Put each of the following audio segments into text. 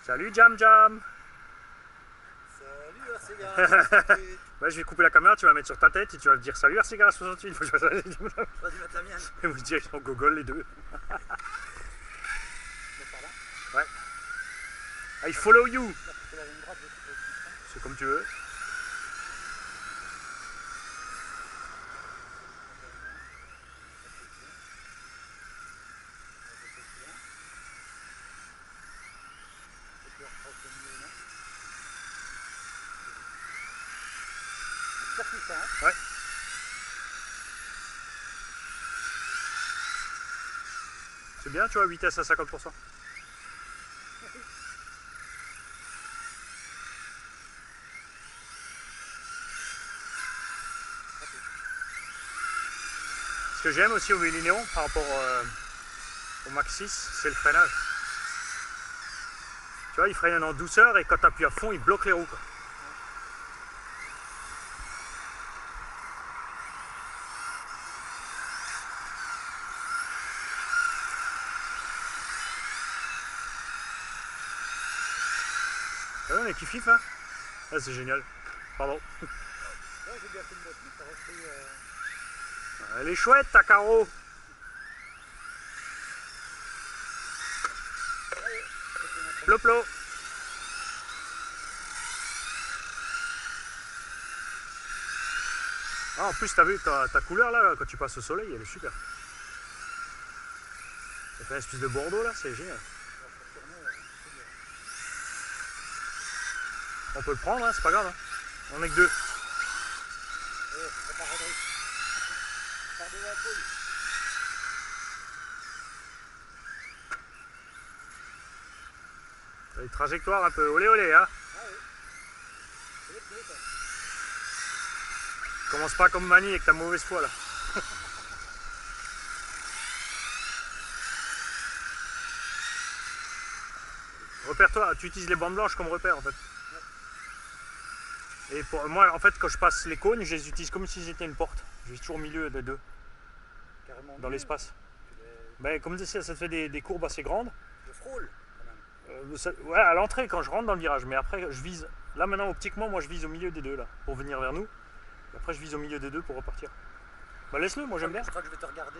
Salut Jam Jam. Salut Arcega. Ouais, je vais couper la caméra, tu vas la mettre sur ta tête et tu vas me dire salut Arcega 68. Faut que je fasse ça. J'aurais dû mettre la mienne. Et vous direz qu'ils sont gogol les deux. Mais par là. Ouais. I follow you. C'est la ligne droite de toute façon. C'est comme tu veux. Ouais. C'est bien, tu vois, vitesse à 50%. Ce que j'aime aussi au Vélinéon par rapport au Max 6, c'est le freinage. Tu vois, il freine en douceur et quand tu appuies à fond, il bloque les roues, quoi. Ah ouais, on est kiff-kiff, hein. Ah, c'est génial. Pardon. Ouais, j'ai bien fait une boîte, ça aurait pris. Elle est chouette, ta carreau. Plop-plop. Ah, en plus, t'as vu ta couleur là, quand tu passes au soleil, elle est super. Ça fait une espèce de bordeaux là, c'est génial. On peut le prendre, hein, c'est pas grave. Hein. On est que deux. Une trajectoire un peu olé olé, hein. Commence pas comme Mani avec ta mauvaise foi là. Repère-toi, tu utilises les bandes blanches comme repère en fait. Et pour moi, en fait, quand je passe les cônes, je les utilise comme si c'était une porte. Je suis toujours au milieu des deux. Carrément dans l'espace. Ben, comme ça te fait des courbes assez grandes. Je frôle quand même. Ouais, à l'entrée quand je rentre dans le virage, mais après je vise. Là maintenant, optiquement, moi je vise au milieu des deux là, pour venir vers nous. Et après je vise au milieu des deux pour repartir. Bah laisse-le, moi j'aime bien. Je crois que je vais te regarder.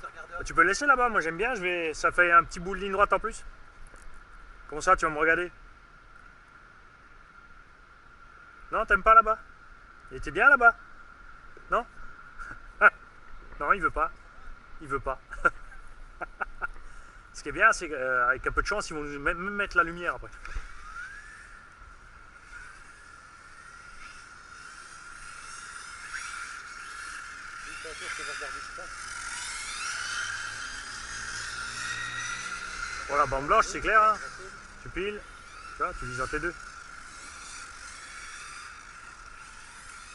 Bah, tu peux le laisser là-bas, moi j'aime bien. Ça fait un petit bout de ligne droite en plus. Comment ça, tu vas me regarder? Non, t'aimes pas là-bas? Il était bien là-bas? Non? Non, il veut pas. Il veut pas. Ce qui est bien, c'est qu'avec un peu de chance, ils vont nous même mettre la lumière après. Voilà, bande blanche, c'est clair, hein. Tu piles, tu vois, tu vises dans tes deux.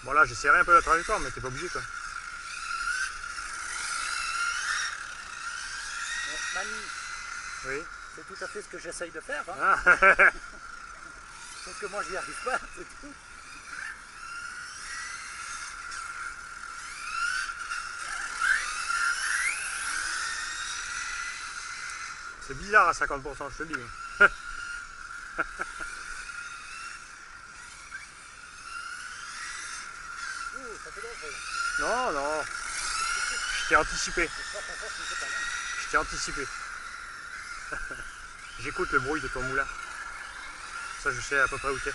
Bon là, j'ai serré un peu la trajectoire, mais t'es pas obligé quoi. Mani, Oui. c'est tout à fait ce que j'essaye de faire. Hein. Ah. Sauf que moi, j'y arrive pas, c'est tout. C'est bizarre à 50%, je te le dis. Non, non. Je t'ai anticipé. Je t'ai anticipé. J'écoute le bruit de ton moulin. Ça, je sais à peu près où t'es.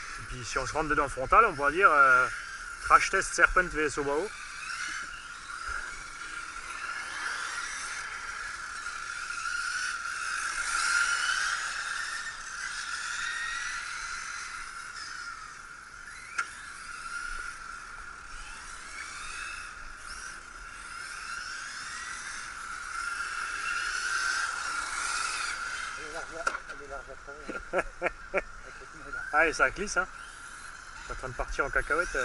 Et puis, si on se rentre dedans le frontal, on pourra dire crash test Serpent vs Obao. Allez, ça glisse, hein. C'est en train de partir en cacahuète.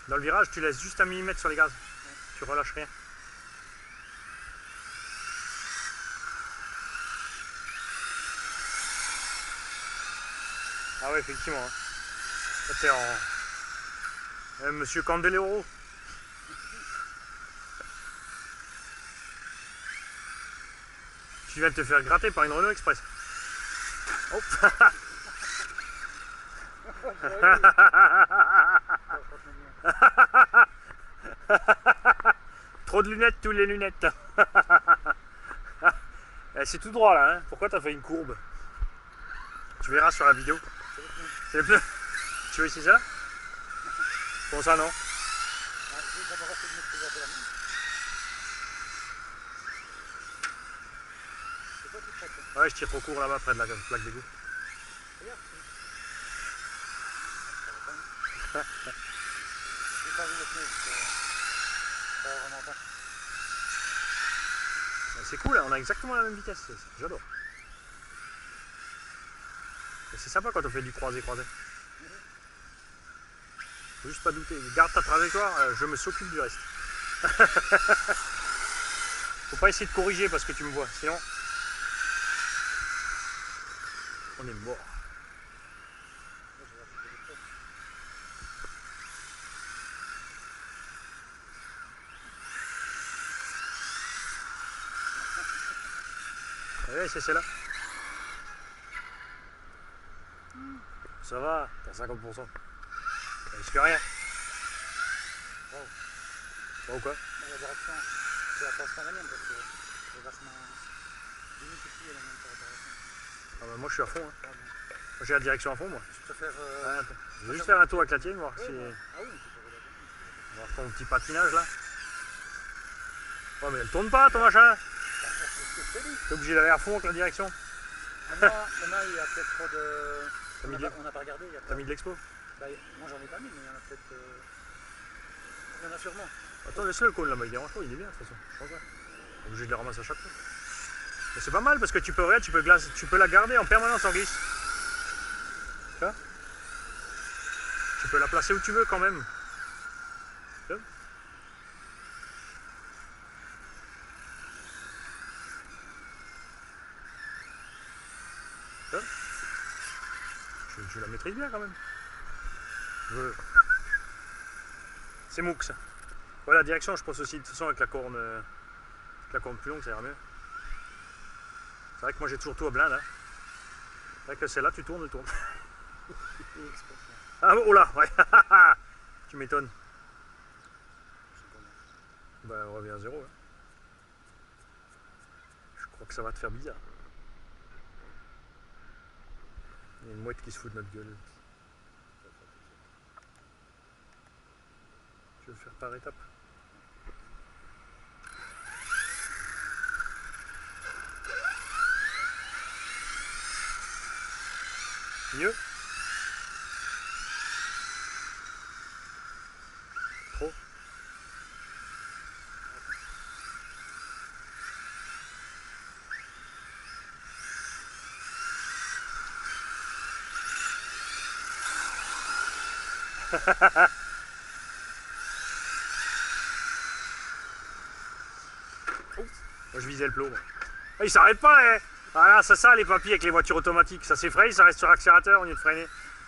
Dans le virage, tu laisses juste un millimètre sur les gaz. Tu relâches rien. Ah ouais, effectivement. Hein. Ça, t'es en... Monsieur Candelero. Tu viens de te faire gratter par une Renault Express. Hop. Trop de lunettes, tous les lunettes. C'est tout droit là, hein. Pourquoi t'as fait une courbe? Tu verras sur la vidéo. C'est les pneus. Tu veux essayer ça? Bon ça non. Ouais, je tire trop court là-bas près de la plaque d'égout. C'est cool, hein, on a exactement la même vitesse, j'adore. C'est sympa quand on fait du croisé-croisé. Faut juste pas douter, garde ta trajectoire, je me s'occupe du reste. Faut pas essayer de corriger parce que tu me vois, sinon on est mort. Allez, c'est celle-là. Ça va, t'as 50%. Il se fait rien. Wow. Ou quoi? La direction, c'est la passe la mienne parce que c'est vachement limite ici la même par rapport à la Ah bah moi je suis à fond. Hein. ah, bon. Moi j'ai la direction à fond moi. Je préfère. Ah, je vais juste faire un tour avec la tienne, voir si. Ah oui, on peut faire la Voir ton petit patinage là. Ouais mais elle tourne pas ton machin. T'es obligé d'aller à fond avec la direction. Maintenant, il y a peut-être trop de. On n'a pas regardé. T'as mis de l'expo? Bah, moi j'en ai pas mis, mais il y en a peut-être. Il y en a sûrement. Attends, laisse-le le cône là-bas, il dérange pas, il est bien de toute façon. Je pense pas. Obligé de les ramasser à chaque fois. Mais c'est pas mal parce que tu peux, regarde, tu peux la garder en permanence en glisse. Tu vois? Tu peux la placer où tu veux quand même. Tu vois? Tu vois? Je la maîtrise bien quand même. C'est Moux. Voilà, la direction, je pense aussi, de toute façon, avec la corne plus longue, ça ira mieux. C'est vrai que moi j'ai toujours tout à blinde. Hein. C'est vrai que celle-là, tu tournes, elle tourne. Ah, oh là, ouais. Tu m'étonnes. Bah, on revient à zéro. Hein. Je crois que ça va te faire bizarre. Il y a une mouette qui se fout de notre gueule. Je vais le faire par étapes. Mieux? Trop? Moi je visais le plomb. Ah, il s'arrête pas, hein. Voilà, c'est ça les papiers avec les voitures automatiques. Ça s'effraie, ça reste sur l'accélérateur au lieu de freiner.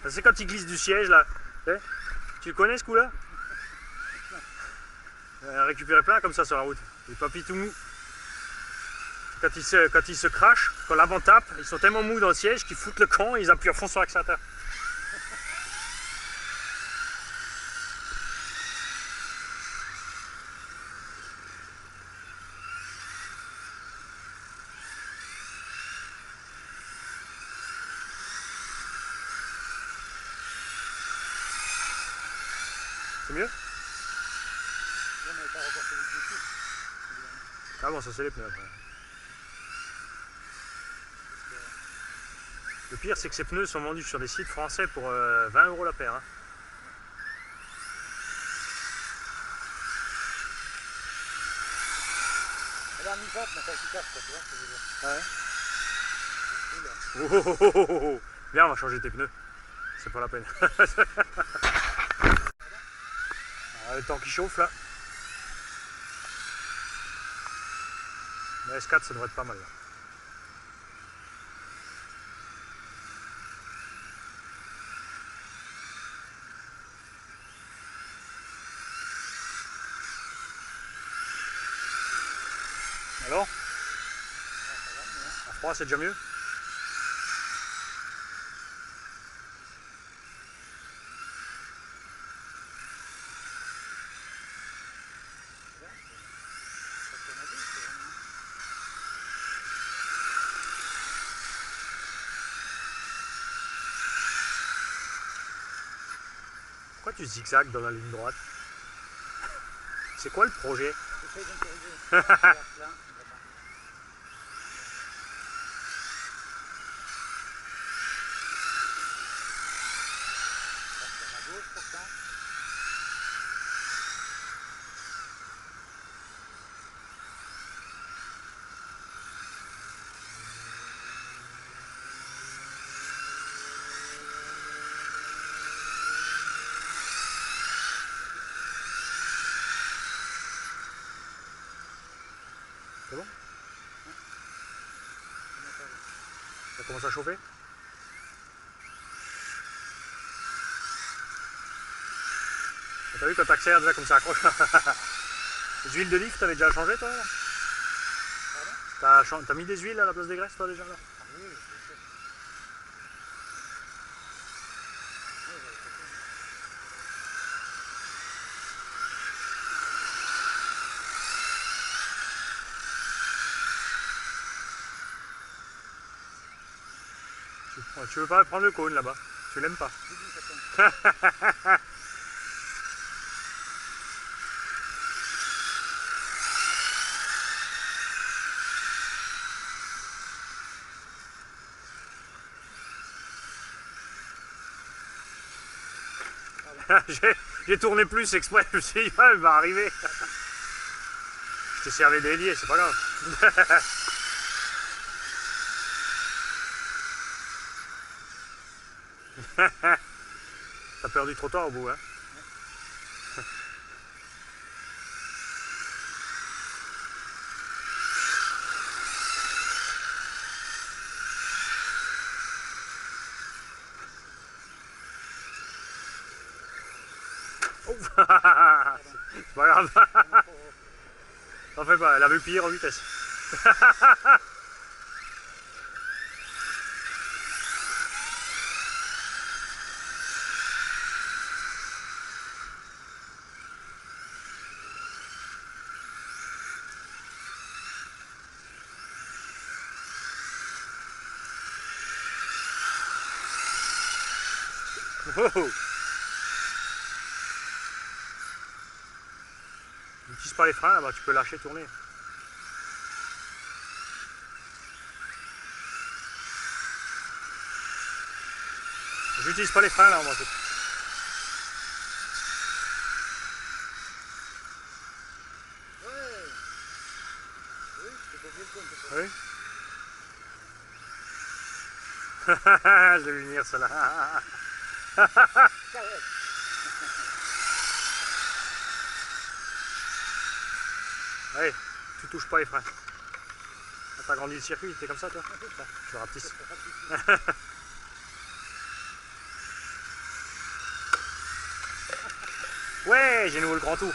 C'est quand il glisse du siège là. Tu le connais ce coup là? Récupérer plein comme ça sur la route. Les papis tout mous. Quand ils se crachent, quand l'avant tape, ils sont tellement mous dans le siège qu'ils foutent le camp et ils appuient à fond sur l'accélérateur. C'est mieux? Ah bon, ça c'est les pneus après. Le pire c'est que ces pneus sont vendus sur des sites français pour 20 € la paire. Hein. Elle est en mi-pente, mais c'est efficace, quoi, tu vois ce que je veux dire. Ah ouais. Oh, oh, oh, oh, oh. Viens, on va changer tes pneus. C'est pas la peine. Ah, le temps qui chauffe là. La S4 ça devrait être pas mal là. 3, c'est déjà mieux. Pourquoi tu zigzags dans la ligne droite? C'est quoi le projet? J'essaie d'intérioriser. À gauche pourtant. C'est bon? Ça commence à chauffer? T'as vu quand t'accélères déjà comme ça accroche? Les huiles d'olive, t'avais déjà changé toi? T'as mis des huiles à la place des graisses toi déjà là? Ah oui, bien sûr. Tu veux pas prendre le cône là-bas? Tu l'aimes pas? J'ai tourné plus exprès, je me suis dit, ah, il va arriver. Je t'ai servi d'ailier, c'est pas grave. T'as peur du trottoir au bout, hein? C'est pas grave. T'en fais pas, elle a vu pire en vitesse. Oh. N'utilise pas les freins là-bas, tu peux lâcher, tourner. J'utilise pas les freins là, moi. Ouais. Oui, je t'ai pas vu le compte. Oui. Je vais venir celle-là. Allez, tu touches pas les freins. T'as agrandi le circuit, t'es comme ça toi? Je rapetisse. Ouais, j'ai nouveau le grand tour.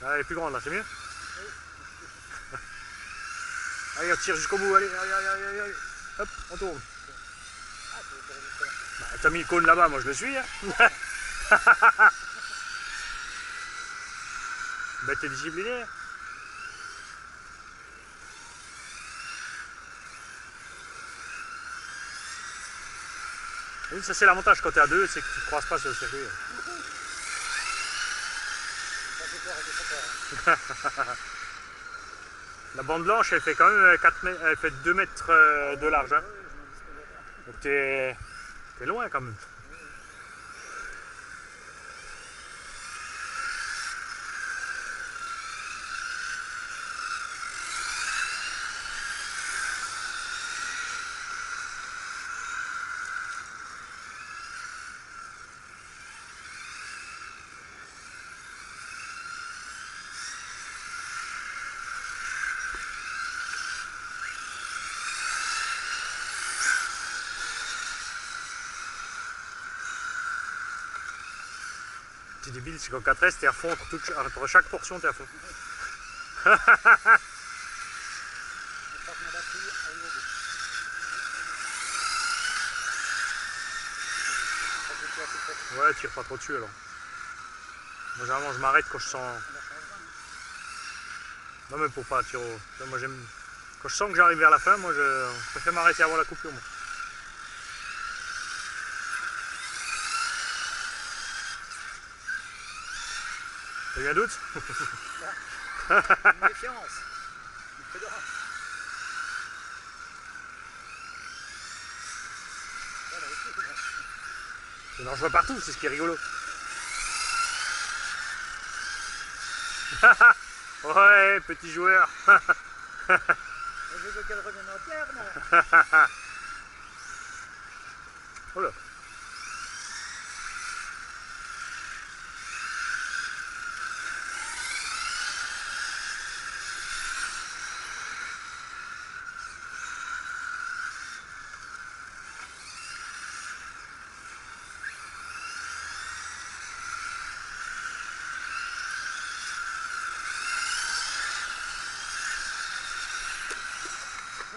Ah, elle est plus grande là, c'est mieux? Allez, on tire jusqu'au bout, allez, allez, allez, allez, allez. Hop, on tourne. Bah, t'as mis le cône là-bas, moi je le suis. Hein. Bah, t'es discipliné. Oui, ça c'est l'avantage quand t'es à deux, c'est que tu te croises pas sur le circuit. La bande blanche, elle fait quand même 4 mètres, elle fait 2 mètres de large. Hein. Donc t'es loin quand même. T'es débile, c'est qu'en 4S, t'es à fond entre chaque portion, t'es à fond. Je crois que ma batterie arrive au bout. Je crois que je suis assez près. Ouais, tire pas trop dessus alors. Moi, généralement, je m'arrête quand je sens. On va faire ça, hein. Non, mais pour pas tirer au. Moi, j'aime. Quand je sens que j'arrive vers la fin, moi, je préfère m'arrêter avant la coupure. Moi. T'as eu un doute? Une méfiance. Une prudence. Voilà, aussi, c'est bon. C'est dangereux partout, c'est ce qui est rigolo. Ouais, petit joueur. Je veux qu'elle revienne entière, moi. Oh là.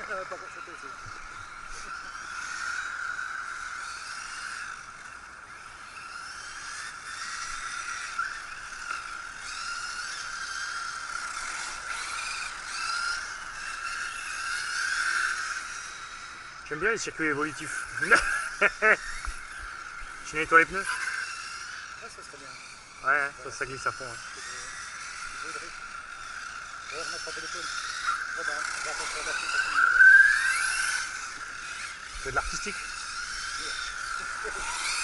Ça va pas pour sauter ici. J'aime bien les circuits évolutifs. Tu nettoies les pneus? Ouais, ça serait bien. Ouais, ça glisse à fond. Ouais. Je voudrais. Je vais remettre un peu de cône. Oh ben, on va faire la petite. C'est de l'artistique.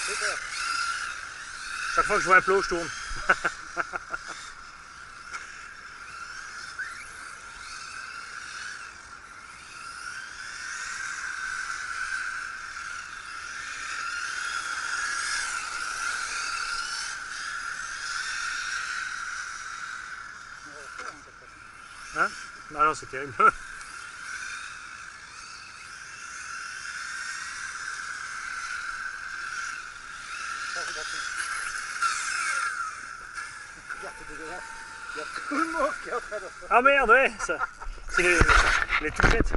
J'ai peur. Chaque fois que je vois un plot, je tourne. On va refaire, hein, cette fois-ci. Hein? Ah non, c'est terrible. Change de batterie. Regarde, c'est dégueulasse. Il y a tout le monde qui est en train de faire. Ah merde, ouais, ça. C'est les touchettes.